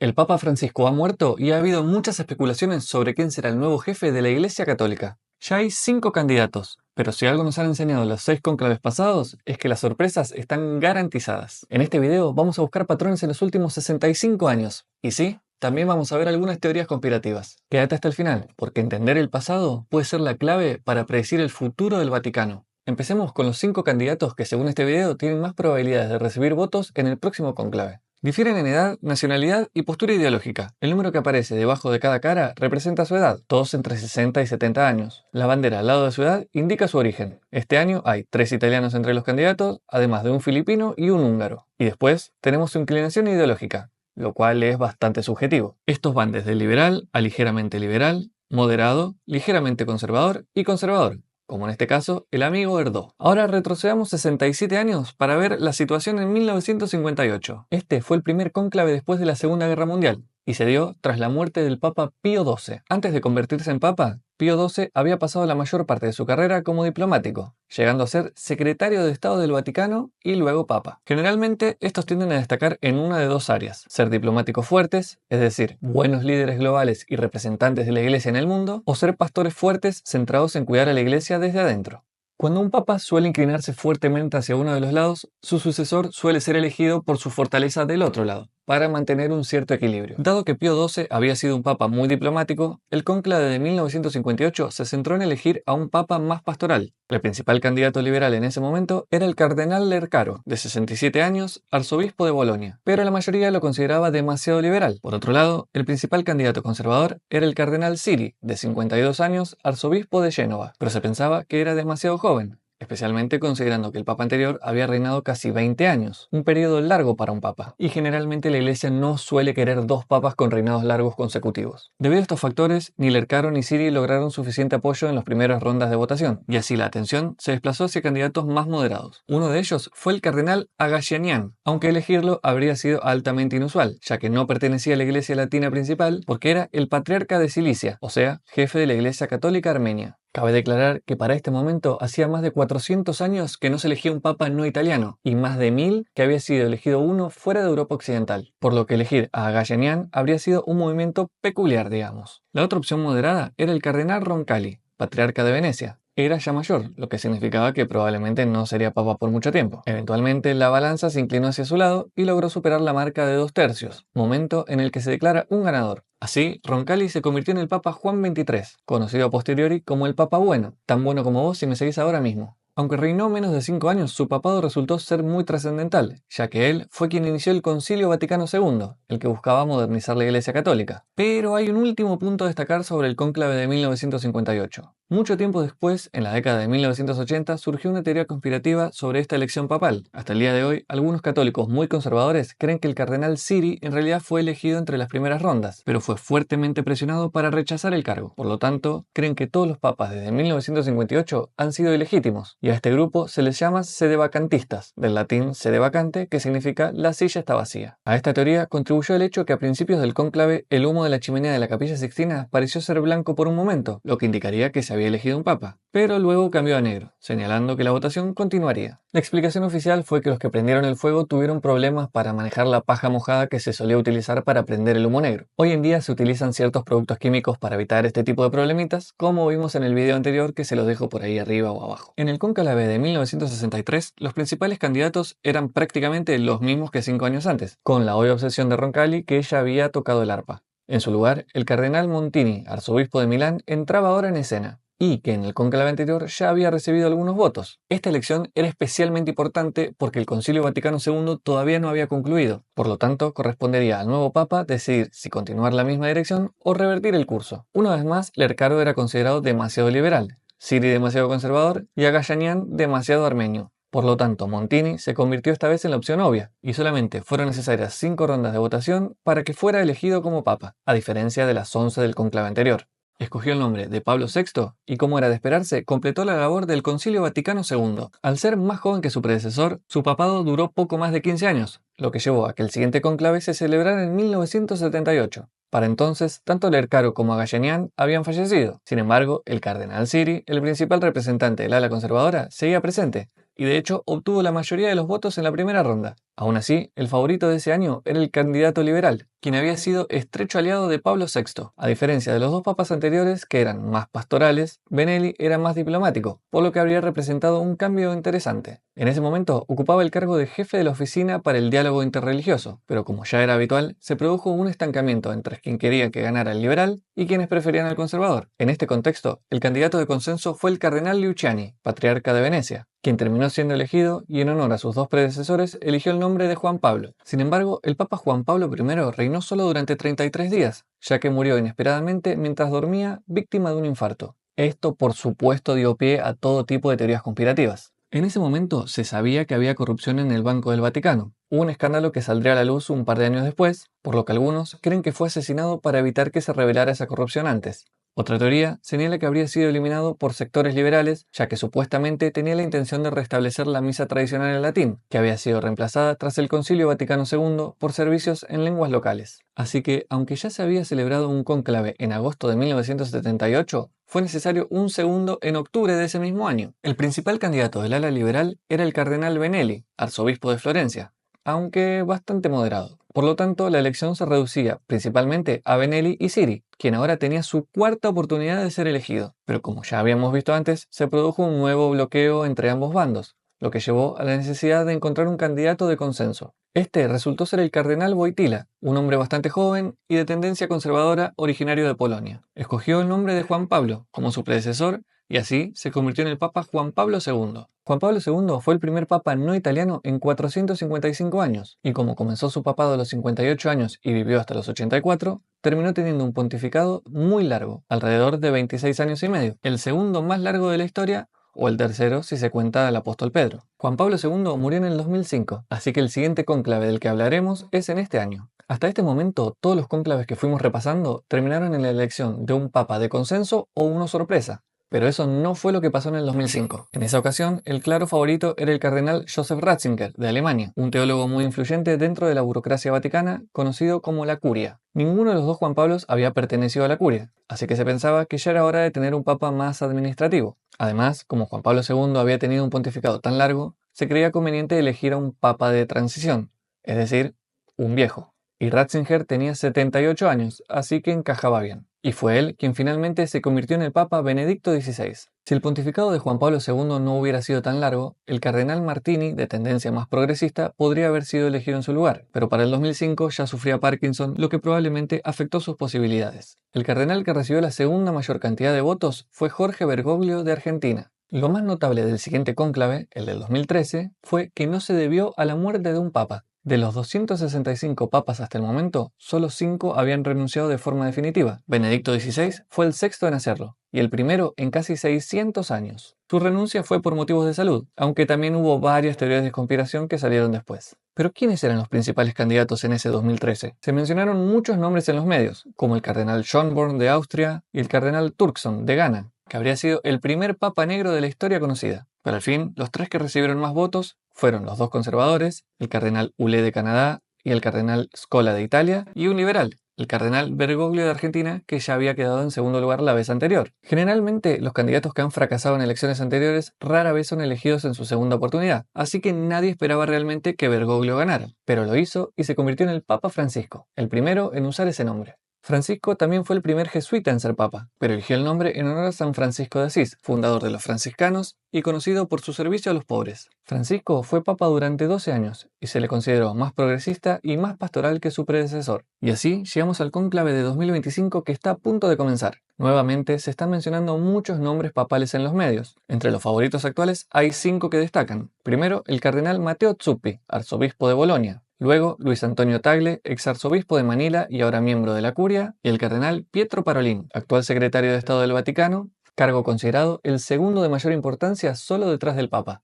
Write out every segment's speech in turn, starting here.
El Papa Francisco ha muerto y ha habido muchas especulaciones sobre quién será el nuevo jefe de la Iglesia Católica. Ya hay 5 candidatos, pero si algo nos han enseñado los 6 cónclaves pasados es que las sorpresas están garantizadas. En este video vamos a buscar patrones en los últimos 65 años. Y sí, también vamos a ver algunas teorías conspirativas. Quédate hasta el final, porque entender el pasado puede ser la clave para predecir el futuro del Vaticano. Empecemos con los 5 candidatos que según este video tienen más probabilidades de recibir votos en el próximo cónclave. Difieren en edad, nacionalidad y postura ideológica. El número que aparece debajo de cada cara representa su edad, todos entre 60 y 70 años. La bandera al lado de su edad indica su origen. Este año hay 3 italianos entre los candidatos, además de un filipino y un húngaro. Y después tenemos su inclinación ideológica, lo cual es bastante subjetivo. Estos van desde liberal a ligeramente liberal, moderado, ligeramente conservador y conservador, como en este caso, el amigo Erdó. Ahora retrocedamos 67 años para ver la situación en 1958. Este fue el primer cónclave después de la Segunda Guerra Mundial, y se dio tras la muerte del Papa Pío XII. Antes de convertirse en Papa, Pío XII había pasado la mayor parte de su carrera como diplomático, llegando a ser secretario de Estado del Vaticano y luego Papa. Generalmente, estos tienden a destacar en una de dos áreas: ser diplomáticos fuertes, es decir, buenos líderes globales y representantes de la Iglesia en el mundo, o ser pastores fuertes centrados en cuidar a la Iglesia desde adentro. Cuando un papa suele inclinarse fuertemente hacia uno de los lados, su sucesor suele ser elegido por su fortaleza del otro lado, para mantener un cierto equilibrio. Dado que Pío XII había sido un papa muy diplomático, el cónclave de 1958 se centró en elegir a un papa más pastoral. El principal candidato liberal en ese momento era el cardenal Lercaro, de 67 años, arzobispo de Bolonia, pero la mayoría lo consideraba demasiado liberal. Por otro lado, el principal candidato conservador era el cardenal Siri, de 52 años, arzobispo de Génova, pero se pensaba que era demasiado joven, especialmente considerando que el papa anterior había reinado casi 20 años, un periodo largo para un papa, y generalmente la iglesia no suele querer dos papas con reinados largos consecutivos. Debido a estos factores, ni Lercaro ni Siri lograron suficiente apoyo en las primeras rondas de votación, y así la atención se desplazó hacia candidatos más moderados. Uno de ellos fue el cardenal Agashanian, aunque elegirlo habría sido altamente inusual, ya que no pertenecía a la iglesia latina principal porque era el patriarca de Cilicia, o sea, jefe de la iglesia católica armenia. Cabe declarar que para este momento hacía más de 400 años que no se elegía un papa no italiano, y más de 1000 que había sido elegido uno fuera de Europa Occidental, por lo que elegir a Agashanian habría sido un movimiento peculiar, digamos. La otra opción moderada era el cardenal Roncalli, patriarca de Venecia. Era ya mayor, lo que significaba que probablemente no sería papa por mucho tiempo. Eventualmente la balanza se inclinó hacia su lado y logró superar la marca de 2/3, momento en el que se declara un ganador. Así, Roncalli se convirtió en el Papa Juan XXIII, conocido a posteriori como el Papa Bueno, tan bueno como vos si me seguís ahora mismo. Aunque reinó menos de 5 años, su papado resultó ser muy trascendental, ya que él fue quien inició el Concilio Vaticano II, el que buscaba modernizar la Iglesia Católica. Pero hay un último punto a destacar sobre el cónclave de 1958. Mucho tiempo después, en la década de 1980, surgió una teoría conspirativa sobre esta elección papal. Hasta el día de hoy, algunos católicos muy conservadores creen que el cardenal Siri en realidad fue elegido entre las primeras rondas, pero fue fuertemente presionado para rechazar el cargo. Por lo tanto, creen que todos los papas desde 1958 han sido ilegítimos, y a este grupo se les llama sedevacantistas, del latín sede vacante, que significa la silla está vacía. A esta teoría contribuyó el hecho que a principios del cónclave el humo de la chimenea de la Capilla Sixtina pareció ser blanco por un momento, lo que indicaría que se había elegido un papa, pero luego cambió a negro, señalando que la votación continuaría. La explicación oficial fue que los que prendieron el fuego tuvieron problemas para manejar la paja mojada que se solía utilizar para prender el humo negro. Hoy en día se utilizan ciertos productos químicos para evitar este tipo de problemitas, como vimos en el video anterior que se los dejo por ahí arriba o abajo. En el cónclave de 1963, los principales candidatos eran prácticamente los mismos que 5 años antes, con la obvia obsesión de Roncalli que ella había tocado el arpa. En su lugar, el cardenal Montini, arzobispo de Milán, entraba ahora en escena, y que en el cónclave anterior ya había recibido algunos votos. Esta elección era especialmente importante porque el Concilio Vaticano II todavía no había concluido, por lo tanto correspondería al nuevo papa decidir si continuar la misma dirección o revertir el curso. Una vez más, Lercaro era considerado demasiado liberal, Siri demasiado conservador y Agashanian demasiado armenio. Por lo tanto, Montini se convirtió esta vez en la opción obvia, y solamente fueron necesarias 5 rondas de votación para que fuera elegido como papa, a diferencia de las 11 del cónclave anterior. Escogió el nombre de Pablo VI y, como era de esperarse, completó la labor del Concilio Vaticano II. Al ser más joven que su predecesor, su papado duró poco más de 15 años, lo que llevó a que el siguiente cónclave se celebrara en 1978. Para entonces, tanto Lercaro como Agashanian habían fallecido. Sin embargo, el cardenal Siri, el principal representante del ala conservadora, seguía presente, y de hecho obtuvo la mayoría de los votos en la primera ronda. Aún así, el favorito de ese año era el candidato liberal, quien había sido estrecho aliado de Pablo VI. A diferencia de los dos papas anteriores, que eran más pastorales, Benelli era más diplomático, por lo que habría representado un cambio interesante. En ese momento ocupaba el cargo de jefe de la oficina para el diálogo interreligioso, pero como ya era habitual, se produjo un estancamiento entre quien quería que ganara el liberal y quienes preferían al conservador. En este contexto, el candidato de consenso fue el cardenal Luciani, patriarca de Venecia, quien terminó siendo elegido y en honor a sus dos predecesores eligió el nombre de Juan Pablo. Sin embargo, el Papa Juan Pablo I reinó solo durante 33 días, ya que murió inesperadamente mientras dormía víctima de un infarto. Esto, por supuesto, dio pie a todo tipo de teorías conspirativas. En ese momento se sabía que había corrupción en el Banco del Vaticano, un escándalo que saldría a la luz un par de años después, por lo que algunos creen que fue asesinado para evitar que se revelara esa corrupción antes. Otra teoría señala que habría sido eliminado por sectores liberales, ya que supuestamente tenía la intención de restablecer la misa tradicional en latín, que había sido reemplazada tras el Concilio Vaticano II por servicios en lenguas locales. Así que, aunque ya se había celebrado un cónclave en agosto de 1978, fue necesario un segundo en octubre de ese mismo año. El principal candidato del ala liberal era el cardenal Benelli, arzobispo de Florencia, aunque bastante moderado. Por lo tanto, la elección se reducía principalmente a Benelli y Siri, quien ahora tenía su cuarta oportunidad de ser elegido. Pero como ya habíamos visto antes, se produjo un nuevo bloqueo entre ambos bandos, lo que llevó a la necesidad de encontrar un candidato de consenso. Este resultó ser el cardenal Wojtyła, un hombre bastante joven y de tendencia conservadora originario de Polonia. Escogió el nombre de Juan Pablo como su predecesor y así se convirtió en el Papa Juan Pablo II. Juan Pablo II fue el primer papa no italiano en 455 años, y como comenzó su papado a los 58 años y vivió hasta los 84, terminó teniendo un pontificado muy largo, alrededor de 26 años y medio, el segundo más largo de la historia, o el tercero si se cuenta al apóstol Pedro. Juan Pablo II murió en el 2005, así que el siguiente cónclave del que hablaremos es en este año. Hasta este momento, todos los cónclaves que fuimos repasando terminaron en la elección de un papa de consenso o uno sorpresa. Pero eso no fue lo que pasó en el 2005. En esa ocasión, el claro favorito era el cardenal Joseph Ratzinger, de Alemania, un teólogo muy influyente dentro de la burocracia vaticana, conocido como la Curia. Ninguno de los dos Juan Pablos había pertenecido a la Curia, así que se pensaba que ya era hora de tener un papa más administrativo. Además, como Juan Pablo II había tenido un pontificado tan largo, se creía conveniente elegir a un papa de transición, es decir, un viejo. Y Ratzinger tenía 78 años, así que encajaba bien. Y fue él quien finalmente se convirtió en el Papa Benedicto XVI. Si el pontificado de Juan Pablo II no hubiera sido tan largo, el cardenal Martini, de tendencia más progresista, podría haber sido elegido en su lugar, pero para el 2005 ya sufría Parkinson, lo que probablemente afectó sus posibilidades. El cardenal que recibió la segunda mayor cantidad de votos fue Jorge Bergoglio de Argentina. Lo más notable del siguiente cónclave, el del 2013, fue que no se debió a la muerte de un papa. De los 265 papas hasta el momento, solo 5 habían renunciado de forma definitiva. Benedicto XVI fue el sexto en hacerlo, y el primero en casi 600 años. Su renuncia fue por motivos de salud, aunque también hubo varias teorías de conspiración que salieron después. Pero ¿quiénes eran los principales candidatos en ese 2013? Se mencionaron muchos nombres en los medios, como el cardenal Schönborn de Austria y el cardenal Turkson de Ghana, que habría sido el primer papa negro de la historia conocida. Pero al fin, los tres que recibieron más votos fueron los dos conservadores, el cardenal Hulé de Canadá y el cardenal Scola de Italia, y un liberal, el cardenal Bergoglio de Argentina, que ya había quedado en segundo lugar la vez anterior. Generalmente, los candidatos que han fracasado en elecciones anteriores rara vez son elegidos en su segunda oportunidad, así que nadie esperaba realmente que Bergoglio ganara, pero lo hizo y se convirtió en el Papa Francisco, el primero en usar ese nombre. Francisco también fue el primer jesuita en ser papa, pero eligió el nombre en honor a San Francisco de Asís, fundador de los franciscanos y conocido por su servicio a los pobres. Francisco fue papa durante 12 años y se le consideró más progresista y más pastoral que su predecesor. Y así llegamos al cónclave de 2025 que está a punto de comenzar. Nuevamente se están mencionando muchos nombres papales en los medios. Entre los favoritos actuales hay 5 que destacan. Primero, el cardenal Matteo Zuppi, arzobispo de Bolonia. Luego, Luis Antonio Tagle, exarzobispo de Manila y ahora miembro de la Curia, y el cardenal Pietro Parolin, actual secretario de Estado del Vaticano, cargo considerado el segundo de mayor importancia solo detrás del Papa.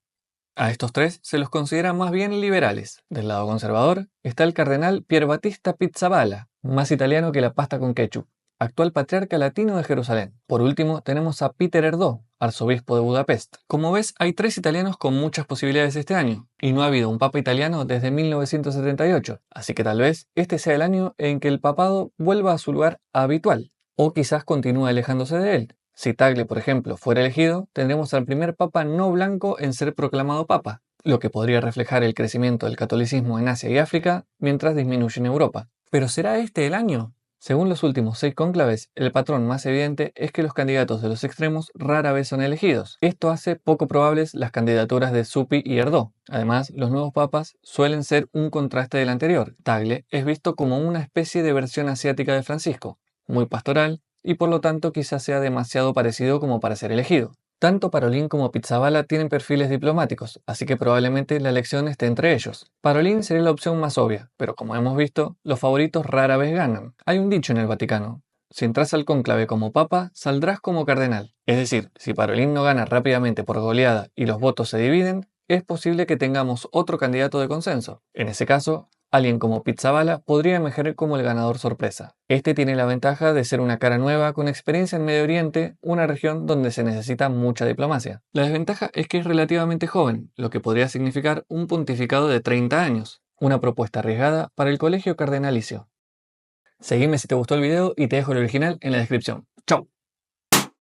A estos tres se los considera más bien liberales. Del lado conservador está el cardenal Pierbattista Pizzaballa, más italiano que la pasta con ketchup, actual patriarca latino de Jerusalén. Por último, tenemos a Peter Erdő, arzobispo de Budapest. Como ves, hay 3 italianos con muchas posibilidades este año, y no ha habido un papa italiano desde 1978, así que tal vez este sea el año en que el papado vuelva a su lugar habitual, o quizás continúe alejándose de él. Si Tagle, por ejemplo, fuera elegido, tendremos al primer papa no blanco en ser proclamado papa, lo que podría reflejar el crecimiento del catolicismo en Asia y África mientras disminuye en Europa. ¿Pero será este el año? Según los últimos 6 cónclaves, el patrón más evidente es que los candidatos de los extremos rara vez son elegidos. Esto hace poco probables las candidaturas de Zuppi y Erdó. Además, los nuevos papas suelen ser un contraste del anterior. Tagle es visto como una especie de versión asiática de Francisco, muy pastoral, y por lo tanto quizás sea demasiado parecido como para ser elegido. Tanto Parolin como Pizzaballa tienen perfiles diplomáticos, así que probablemente la elección esté entre ellos. Parolin sería la opción más obvia, pero como hemos visto, los favoritos rara vez ganan. Hay un dicho en el Vaticano: si entras al cónclave como papa, saldrás como cardenal. Es decir, si Parolin no gana rápidamente por goleada y los votos se dividen, es posible que tengamos otro candidato de consenso. En ese caso, alguien como Pizzaballa podría emerger como el ganador sorpresa. Este tiene la ventaja de ser una cara nueva con experiencia en Medio Oriente, una región donde se necesita mucha diplomacia. La desventaja es que es relativamente joven, lo que podría significar un pontificado de 30 años, una propuesta arriesgada para el colegio cardenalicio. Seguime si te gustó el video y te dejo el original en la descripción.